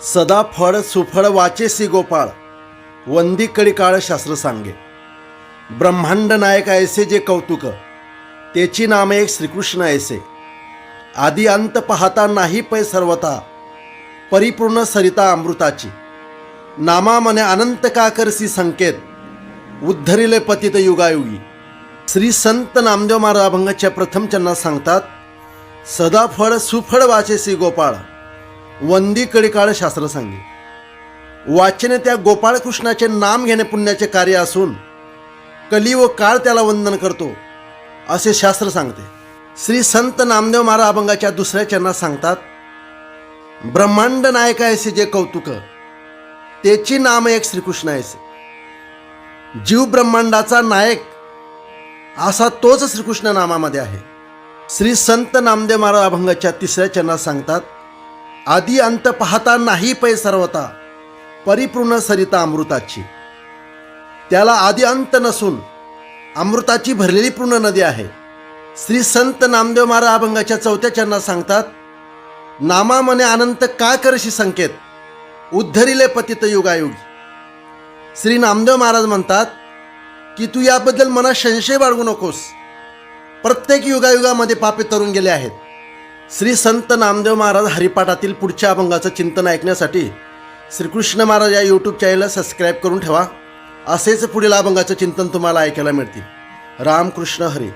सदा फळ सुफळ वाचेसी गोपाळ, वंदी कडी काळ शास्त्र सांगे. ब्रह्मांड नायक ऐसे जे कौतुक, तेची नाम एक श्रीकृष्ण ऐसे. आदि अंत पाहता नाही पै सर्वता, परिपूर्ण सरिता अमृताची. नामा मने अनंत का करसी संकेत, उद्धरिले पतित युगायुगी. श्री संत नामदेव महाराज अभंगाच्या प्रथम चरणात सांगतात, सदा फळ सुफळ वाचेसी गोपाळ, वंदी कडी काळ शास्त्र सांगे. वाचने त्या गोपाळकृष्णाचे नाम घेणे पुण्याचे कार्य असून कली व काळ त्याला वंदन करतो असे शास्त्र सांगते. श्री संत नामदेव महाराज अभंगाच्या दुसऱ्या चरणात सांगतात, ब्रह्मांड नायक ऐसे जे कौतुक, तेची नाम एक श्रीकृष्ण ऐसे. जीव ब्रह्मांडाचा नायक असा तोच श्रीकृष्ण नामामध्ये आहे. श्री संत नामदेव महाराज अभंगाच्या तिसऱ्या चरणात सांगतात, आदि अंत पाहता नाही पै सर्वता, परिपूर्ण सरिता अमृताची. त्याला आदि अंत नसून अमृताची भरलेली पूर्ण नदी आहे. श्री संत नामदेव महाराज अभंगाच्या चौथ्या चरणात सांगतात, नामा मने अनंत का करशी संकेत, उद्धरिले पतित युगायुगी. श्री नामदेव महाराज म्हणतात की तू याबद्दल मनात संशय बाळगू नकोस. प्रत्येक युगायुगामध्ये पापे तरून गेले आहेत. श्री संत नामदेव महाराज हरिपाठातील पुढच्या अभंगाचं चिंतन ऐकण्यासाठी श्रीकृष्ण महाराज या यूट्यूब चॅनलला सबस्क्राईब करून ठेवा. असेच पुढील अभंगाचं चिंतन तुम्हाला ऐकायला मिळतील. रामकृष्ण हरी.